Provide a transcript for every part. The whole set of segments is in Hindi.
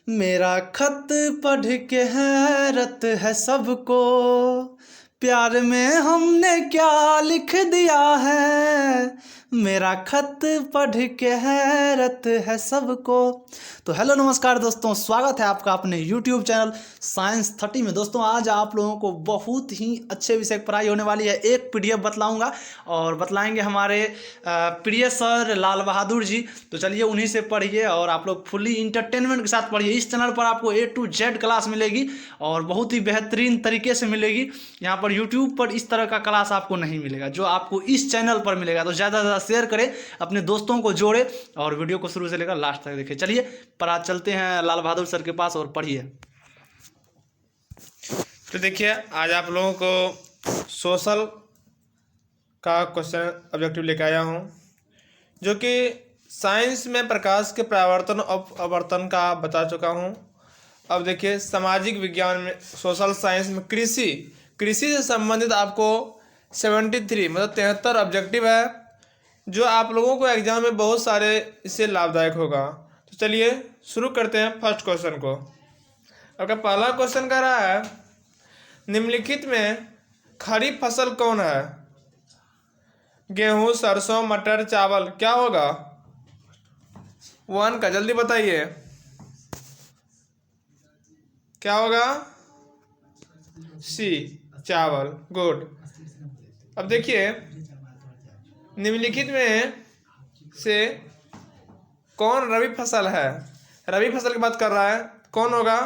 मेरा खत पढ़ के हैरत है सबको, प्यार में हमने क्या लिख दिया है। मेरा खत पढ़ के हैरत है सबको। तो हेलो नमस्कार दोस्तों, स्वागत है आपका अपने YouTube चैनल साइंस 30 में। दोस्तों आज आप लोगों को बहुत ही अच्छे विषय की पढ़ाई होने वाली है। एक PDF बतलाऊंगा और बतलाएंगे हमारे प्रिय सर लाल बहादुर जी। तो चलिए उन्हीं से पढ़िए और आप लोग फुल्ली इंटरटेनमेंट के साथ पढ़िए। इस चैनल पर आपको A to Z क्लास मिलेगी और बहुत ही बेहतरीन तरीके से मिलेगी। यहाँ पर YouTube पर इस तरह का क्लास आपको नहीं मिलेगा जो आपको इस चैनल पर मिलेगा। तो ज़्यादा से ज़्यादा शेयर करें, अपने दोस्तों को जोड़े और वीडियो को शुरू से लेकर लास्ट तक देखें। चलिए पर आज चलते हैं लाल बहादुर सर के पास और पढ़िए। तो देखिए आज आप लोगों को सोशल का क्वेश्चन ऑब्जेक्टिव लेकर आया हूँ, जो कि साइंस में प्रकाश के परावर्तन और अपवर्तन का बता चुका हूँ। अब देखिए सामाजिक विज्ञान में सोशल साइंस में कृषि से संबंधित आपको 73 मतलब 73 ऑब्जेक्टिव है, जो आप लोगों को एग्जाम में बहुत सारे इससे लाभदायक होगा। तो चलिए शुरू करते हैं फर्स्ट क्वेश्चन को। आपका पहला क्वेश्चन कह रहा है, निम्नलिखित में खरीफ फसल कौन है? गेहूं, सरसों, मटर, चावल। क्या होगा? 1 का जल्दी बताइए, क्या होगा? सी, चावल। गुड। अब देखिए निम्नलिखित में से कौन रबी फसल है? रबी फसल की बात कर रहा है, कौन होगा?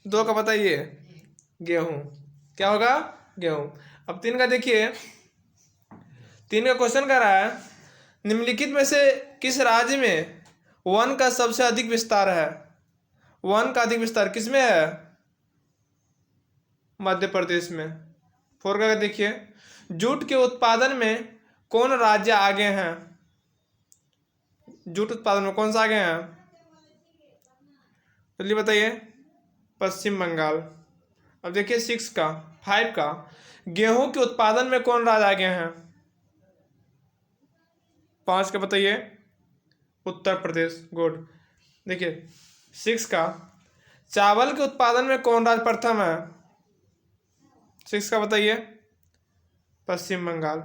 2 का बताइए, गेहूं। क्या होगा? गेहूं। अब 3 का देखिए, 3 का क्वेश्चन कर रहा है, निम्नलिखित में से किस राज्य में वन का सबसे अधिक विस्तार है? वन का अधिक विस्तार किस में है? मध्य प्रदेश में। 4 का देखिए, जूट के उत्पादन में कौन राज्य आगे हैं? जूट उत्पादन में कौन सा आगे हैं? जल्दी बताइए। पश्चिम बंगाल। अब देखिए 5 का, गेहूं के उत्पादन में कौन राज्य आगे हैं? 5 का बताइए, उत्तर प्रदेश। गुड। देखिए 6 का, चावल के उत्पादन में कौन राज्य प्रथम है? 6 का बताइए, पश्चिम बंगाल।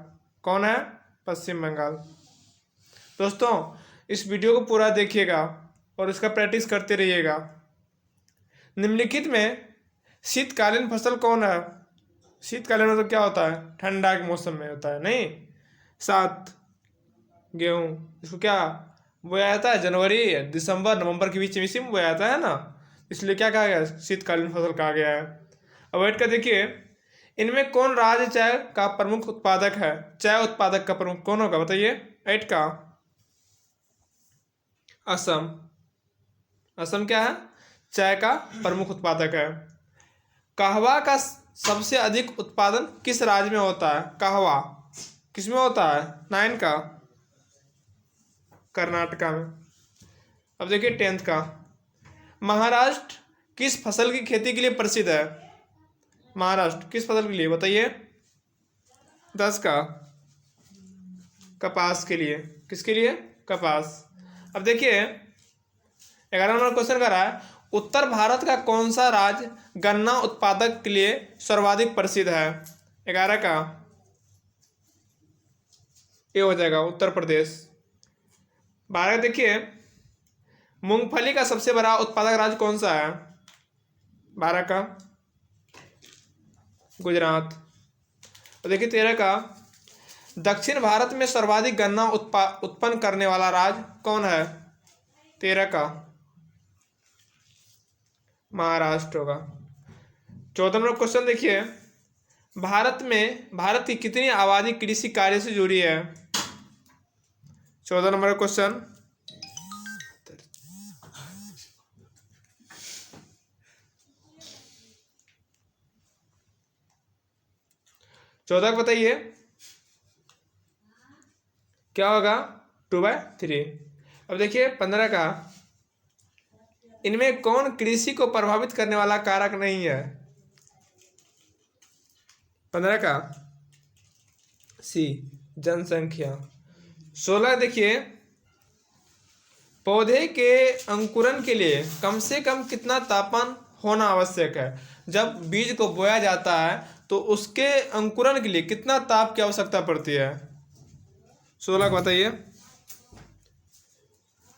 कौन है? पश्चिम बंगाल। दोस्तों इस वीडियो को पूरा देखिएगा और इसका प्रैक्टिस करते रहिएगा। निम्नलिखित में शीतकालीन फसल कौन है? शीतकालीन मतलब क्या होता है? ठंडा के मौसम में होता है, नहीं? 7, गेहूं। इसको क्या बोया जाता है? जनवरी, दिसंबर, नवंबर के बीच में इसी में बोया जाता है ना, इसलिए क्या कहा गया? शीतकालीन फसल कहा गया है। अब 8 का देखिए, इनमें कौन राज्य चाय का प्रमुख उत्पादक है? चाय उत्पादक का प्रमुख कौन होगा बताइए? 8 का, असम। असम क्या है? चाय का प्रमुख उत्पादक है। कहवा का सबसे अधिक उत्पादन किस राज्य में होता है? कहवा किस में होता है? 9 का, कर्नाटका में। अब देखिए 10th का, महाराष्ट्र किस फसल की खेती के लिए प्रसिद्ध है? महाराष्ट्र किस फसल के लिए बताइए? 10 का, कपास के लिए। किसके लिए? कपास। अब देखिए 11 नंबर क्वेश्चन कर रहा है, उत्तर भारत का कौन सा राज्य गन्ना उत्पादक के लिए सर्वाधिक प्रसिद्ध है? 11 का, ये हो जाएगा उत्तर प्रदेश। 12 देखिए, मूंगफली का सबसे बड़ा उत्पादक राज्य कौन सा है? 12 का, गुजरात। और देखिए 13 का, दक्षिण भारत में सर्वाधिक गन्ना उत्पन्न करने वाला राज्य कौन है? 13 का, महाराष्ट्र होगा। 14 नंबर क्वेश्चन देखिए, भारत की कितनी आबादी कृषि कार्य से जुड़ी है? 14 नंबर क्वेश्चन, 14 बताइए, क्या होगा? 2/3। अब देखिए 15 का, इनमें कौन कृषि को प्रभावित करने वाला कारक नहीं है? 15 का, सी, जनसंख्या। 16 देखिए, पौधे के अंकुरण के लिए कम से कम कितना तापमान होना आवश्यक है? जब बीज को बोया जाता है तो उसके अंकुरण के लिए कितना ताप की आवश्यकता पड़ती है? 16 का बताइए।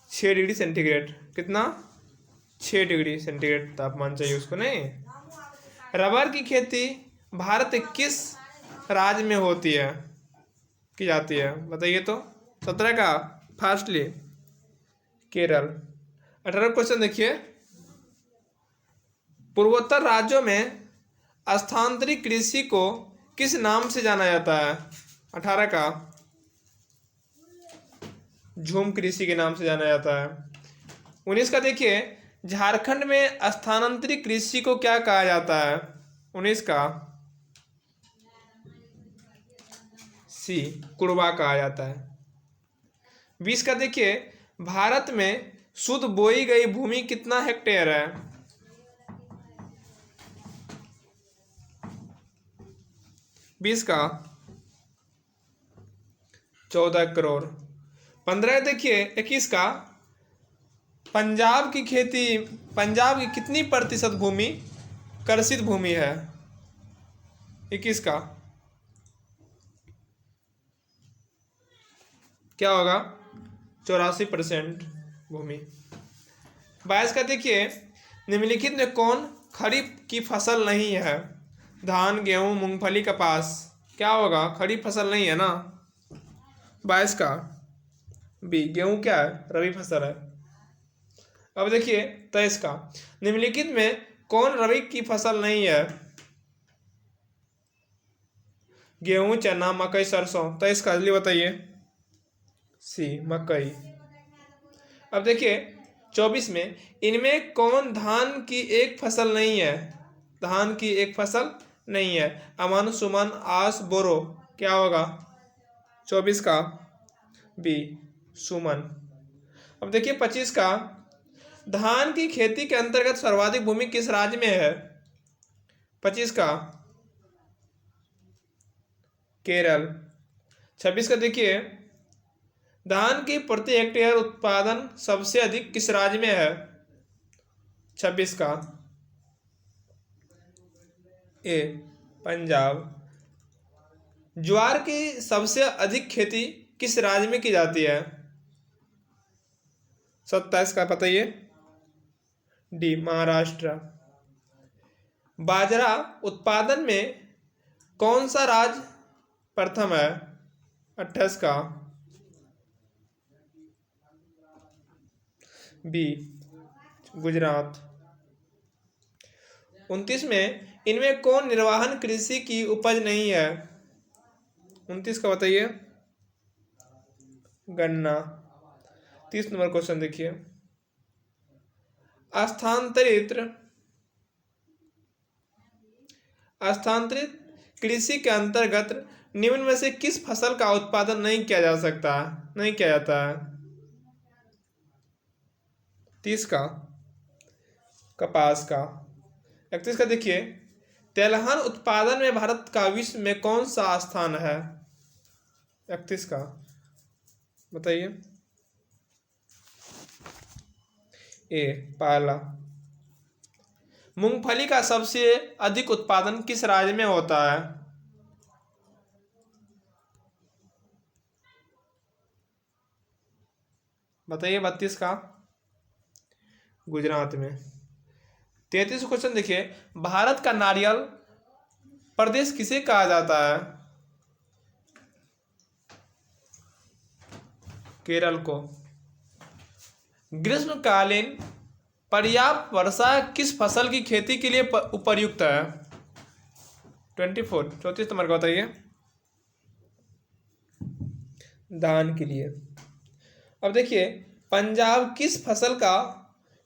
6 डिग्री सेंटीग्रेड। कितना? 6 डिग्री सेंटीग्रेड तापमान चाहिए उसको, नहीं? रबर की खेती भारत के किस राज्य में होती है, की जाती है? बताइए तो। 17 का फास्टली केरल। 18 क्वेश्चन देखिए। पूर्वोत्तर राज्यों में स्थानांतरित कृषि को किस नाम से जाना जाता है? 18 का झूम कृषि के नाम से जाना जाता है। 19 का देखिए। झारखंड में स्थानांतरित कृषि को क्या कहा जाता है? 19 का सी कुड़वा कहा जाता है। 20 का देखिए। भारत में शुद्ध बोई गई भूमि कितना हेक्टेयर है? 20 का 14 करोड़। 15 देखिए। 21 का पंजाब की कितनी प्रतिशत भूमि कृषित भूमि है? 21 का क्या होगा? 84% भूमि। 22 का देखिए। निम्नलिखित में कौन खरीफ की फसल नहीं है? धान, गेहूं, मूंगफली, कपास। क्या होगा? खरीफ फसल नहीं है ना। 22 का बी गेहूं क्या है? रबी फसल है। अब देखिए 23 का। निम्नलिखित में कौन रबी की फसल नहीं है? गेहूं, चना, मकई, सरसों। 23 का जल्दी बताइए। सी मकई। अब देखिए 24 में इनमें कौन धान की एक फसल नहीं है? धान की एक फसल नहीं है। अमन, सुमन, आस, बोरो। क्या होगा? 24 का बी सुमन। अब देखिए 25 का। धान की खेती के अंतर्गत सर्वाधिक भूमि किस राज्य में है? 25 का केरल। 26 का देखिए। धान की प्रति हेक्टेयर उत्पादन सबसे अधिक किस राज्य में है? 26 का ए पंजाब। ज्वार की सबसे अधिक खेती किस राज्य में की जाती है? 27 का बताइए। डी महाराष्ट्र। बाजरा उत्पादन में कौन सा राज्य प्रथम है? 28 का बी गुजरात। 29 में इनमें कौन निर्वाहन कृषि की उपज नहीं है? 29 का बताइए। गन्ना। 30 नंबर क्वेश्चन देखिए। स्थानांतरित कृषि के अंतर्गत निम्न में से किस फसल का उत्पादन नहीं किया जाता है? 30 का कपास का। 31 का देखिए। तेलहन उत्पादन में भारत का विश्व में कौन सा स्थान है? 31 का बताइए। ए पहला। मूंगफली का सबसे अधिक उत्पादन किस राज्य में होता है? बताइए। 32 का गुजरात में। 33 क्वेश्चन देखिए। भारत का नारियल प्रदेश किसे कहा जाता है? केरल को। ग्रीष्मकालीन पर्याप्त वर्षा किस फसल की खेती के लिए उपयुक्त है? 34 नंबर का बताइए। धान के लिए। अब देखिए पंजाब किस फसल का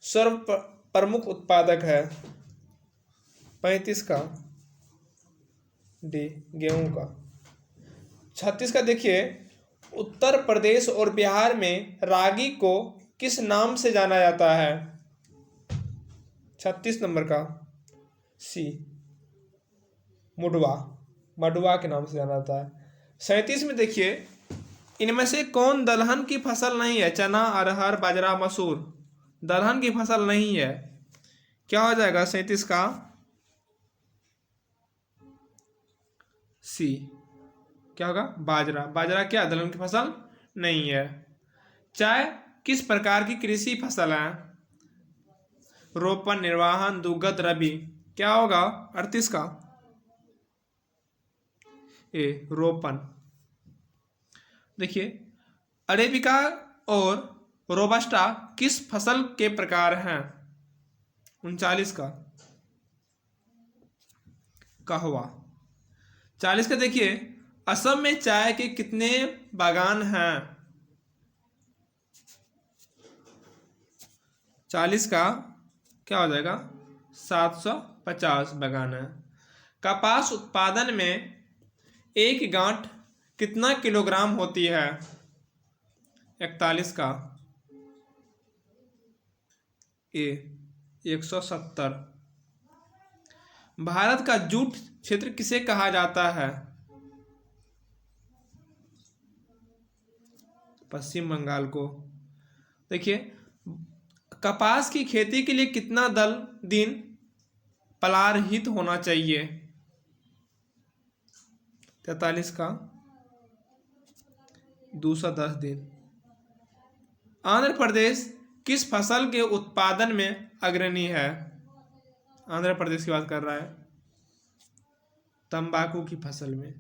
सर्व प्रमुख उत्पादक है? 35 का डी गेहूं का। 36 का देखिए। उत्तर प्रदेश और बिहार में रागी को किस नाम से जाना जाता है? 36 नंबर का सी मडुआ के नाम से जाना जाता है। 37 में देखिए। इनमें से कौन दलहन की फसल नहीं है? चना, अरहर, बाजरा, मसूर। दलहन की फसल नहीं है। क्या हो जाएगा 37 का? सी। क्या होगा? बाजरा। बाजरा क्या दलहन की फसल नहीं है। चाय किस प्रकार की कृषि फसल है? रोपण, निर्वाहन, दुग्ध, रबी। क्या होगा 38 का? ए, रोपण। देखिए, अरेबिका और रोबस्टा किस फसल के प्रकार हैं? 39 का? कहवा। 40 का देखिए, असम में चाय के कितने बागान हैं? 40 का क्या हो जाएगा? 750 बागान है। कपास उत्पादन में एक गांठ कितना किलोग्राम होती है? 41 का? ए, 170। भारत का जूट क्षेत्र किसे कहा जाता है? पश्चिम बंगाल को। देखिए, कपास की खेती के लिए कितना दिन पलारहित होना चाहिए? 43 का? 210 दिन। आंध्र प्रदेश किस फसल के उत्पादन में अग्रणी है? आंध्र प्रदेश की बात कर रहा है। तंबाकू की फसल में।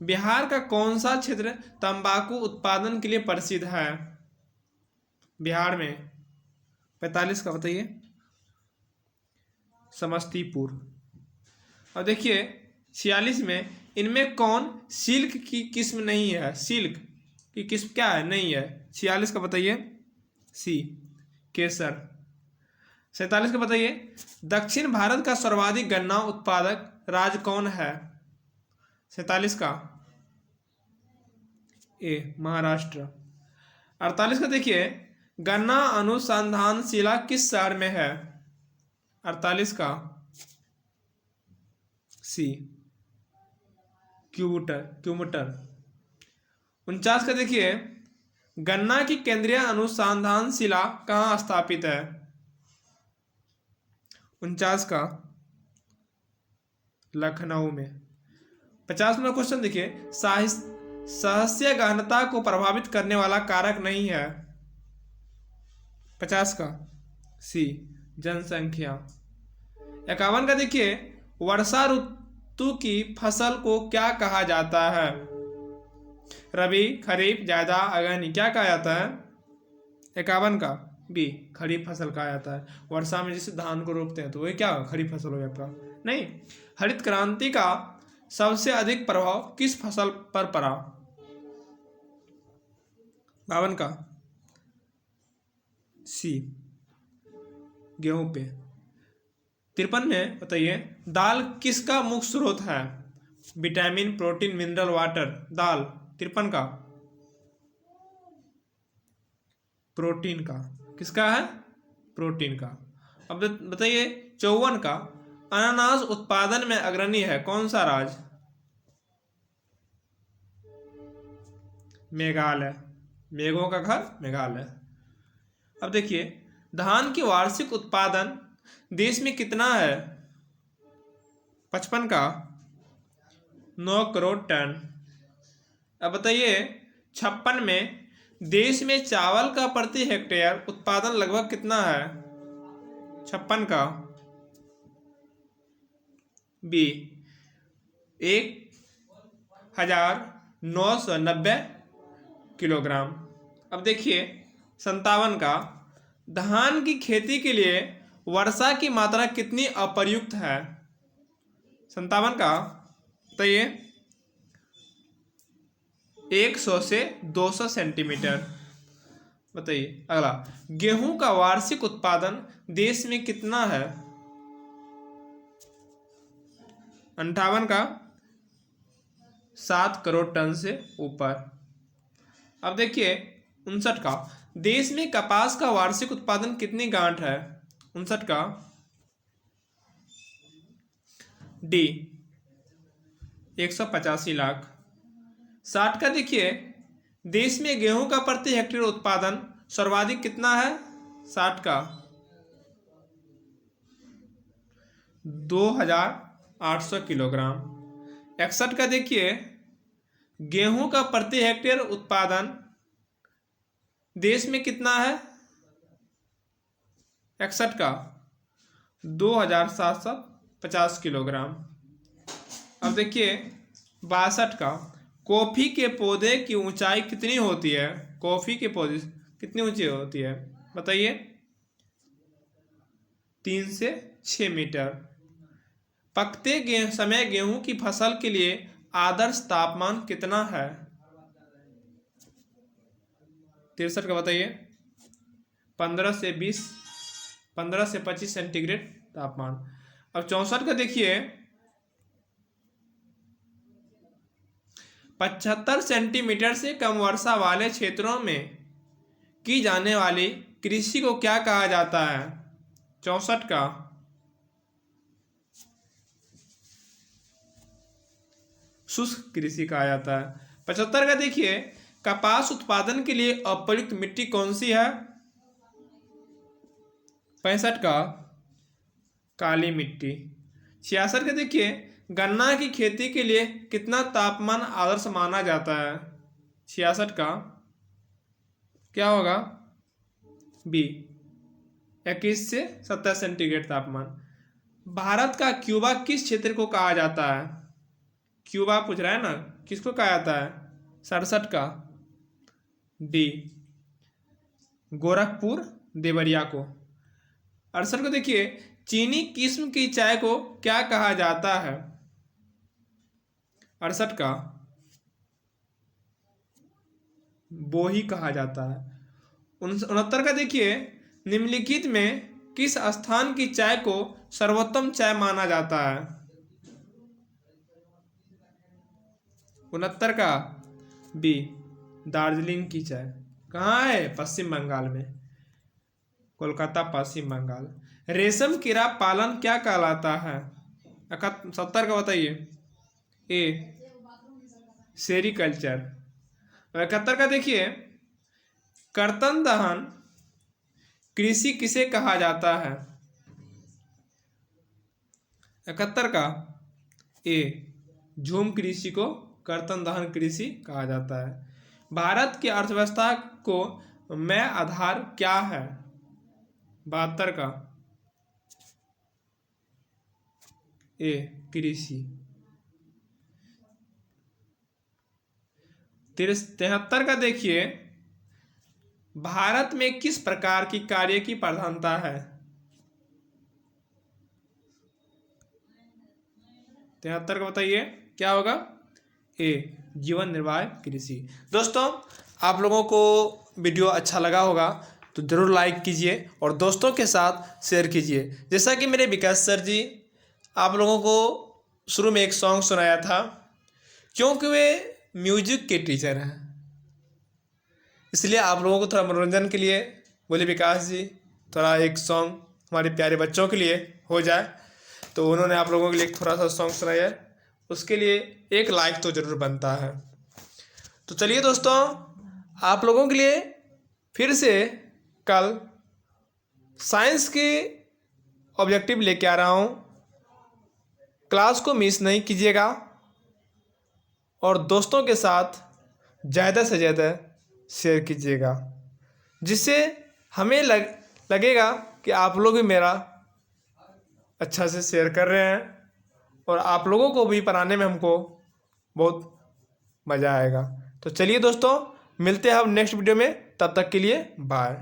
बिहार का कौन सा क्षेत्र तंबाकू उत्पादन के लिए प्रसिद्ध है? बिहार में 45 का बताइए। समस्तीपुर। और देखिए 46 में, इनमें कौन सिल्क की किस्म नहीं है? सिल्क की किस्म क्या है? नहीं है। 46 का बताइए। सी, केसर। 47 का बताइए, दक्षिण भारत का सर्वाधिक गन्ना उत्पादक राज्य कौन है? 47 का? ए, महाराष्ट्र। 48 का देखिए, गन्ना अनुसंधान शिला किस शहर में है? 48 का? सी, क्यूमटर। 49 का देखिए, गन्ना की केंद्रीय अनुसंधान शिला कहाँ स्थापित है? 49 का? लखनऊ में। 50 में क्वेश्चन देखिए, सस्य गहनता को प्रभावित करने वाला कारक नहीं है। 50 का? सी, जनसंख्या। 51 का देखिए, वर्षा ऋतु की फसल को क्या कहा जाता है? रबी, खरीफ, जायदा, अगहनी। क्या कहा जाता है? 51 का? बी, खरीफ फसल कहा जाता है। वर्षा में जैसे धान को रोपते हैं तो वही क्या खरीफ फसल हो गया आपका? नहीं। हरित क्रांति का सबसे अधिक प्रभाव किस फसल पर पड़ा? 52 का? सी, गेहूं पे। 53 में बताइए, दाल किसका मुख्य स्रोत है? Vitamin, protein, mineral, water. दाल 53 का? प्रोटीन का। किसका है? प्रोटीन का। अब बताइए 54 का, अनानास उत्पादन में अग्रणी है कौन सा राज्य? मेघालय। मेघों का घर मेघालय। अब देखिए, धान की वार्षिक उत्पादन देश में कितना है? 55 का? 9 करोड़ टन। अब बताइए 56 में, देश में चावल का प्रति हेक्टेयर उत्पादन लगभग कितना है? 56 का? B, 1990 kilogram. अब देखिए 57 का, धान की खेती के लिए वर्षा की मात्रा कितनी अपर्याप्त है? 57 का? बताइए। 100 से 200 सेंटीमीटर। बताइए अगला, गेहूं का वार्षिक उत्पादन देश में कितना है? 58 का? 7 करोड़ टन से ऊपर। अब देखिए 59 का, देश में कपास का वार्षिक उत्पादन कितनी गांठ है? 59 का? डी, 185 लाख। 60 का देखिए, देश में गेहूं का प्रति हेक्टेयर उत्पादन सर्वाधिक कितना है? 60 का 2800 किलोग्राम। 61 का देखिए, गेहूं का प्रति हेक्टेयर उत्पादन देश में कितना है? 61 का 2750 किलोग्राम। अब देखिए 62 का, कॉफी के पौधे की ऊंचाई कितनी होती है? कॉफी के पौधे कितनी ऊंची होती है बताइए? 3 से 6 मीटर। पकते समय गेहूं की फसल के लिए आदर्श तापमान कितना है? 63 का बताइए? 15 से 25 सेंटीग्रेड तापमान। अब 64 का देखिए, 75 सेंटीमीटर से कम वर्षा वाले क्षेत्रों में की जाने वाली कृषि को क्या कहा जाता है? 64 का शुष्क कृषि कहा जाता है। 75 का देखिए, कपास उत्पादन के लिए उपयुक्त मिट्टी कौन सी है? 65 का काली मिट्टी। 66 का देखिए, गन्ना की खेती के लिए कितना तापमान आदर्श माना जाता है? 66 का क्या होगा? बी 21 से 27 सेंटीग्रेड तापमान। भारत का क्यूबा किस क्षेत्र को कहा जाता है? क्यूबा पूछ रहा है ना, किसको कहा जाता है? 67 का डी गोरखपुर देवरिया को। 68 को देखिए, चीनी किस्म की चाय को क्या कहा जाता है? 68 का बोही कहा जाता है। 69 का देखिए, निम्नलिखित में किस स्थान की चाय को सर्वोत्तम चाय माना जाता है? 69 का बी दार्जिलिंग की चाय। कहाँ है? पश्चिम बंगाल में, कोलकाता पश्चिम बंगाल। रेशम कीड़ा पालन क्या कहलाता है? 70 का बताइए? ए सेरीकल्चर। 71 का देखिए, कर्तन दहन कृषि किसे कहा जाता है? 71 का ए झूम कृषि को कर्तन दहन कृषि कहा जाता है। भारत की अर्थव्यवस्था को में आधार क्या है? 72 का ए कृषि। 73 का देखिए, भारत में किस प्रकार की कार्य की प्रधानता है? 73 का बताइए क्या होगा? ए जीवन निर्वाह कृषि। दोस्तों, आप लोगों को वीडियो अच्छा लगा होगा तो ज़रूर लाइक कीजिए और दोस्तों के साथ शेयर कीजिए। जैसा कि मेरे विकास सर जी आप लोगों को शुरू में एक सॉन्ग सुनाया था, क्योंकि वे म्यूजिक के टीचर हैं, इसलिए आप लोगों को थोड़ा मनोरंजन के लिए बोले विकास जी थोड़ा एक सॉन्ग हमारे प्यारे बच्चों के लिए हो जाए, तो उन्होंने आप लोगों के लिए थोड़ा सा सॉन्ग सुनाया है। उसके लिए एक लाइक तो ज़रूर बनता है। तो चलिए दोस्तों, आप लोगों के लिए फिर से कल साइंस के ऑब्जेक्टिव लेके आ रहा हूँ। क्लास को मिस नहीं कीजिएगा और दोस्तों के साथ ज़्यादा से ज़्यादा शेयर कीजिएगा, जिससे हमें लगेगा कि आप लोग भी मेरा अच्छा से शेयर कर रहे हैं और आप लोगों को भी पढ़ाने में हमको बहुत मज़ा आएगा। तो चलिए दोस्तों, मिलते हैं हम नेक्स्ट वीडियो में, तब तक के लिए बाय।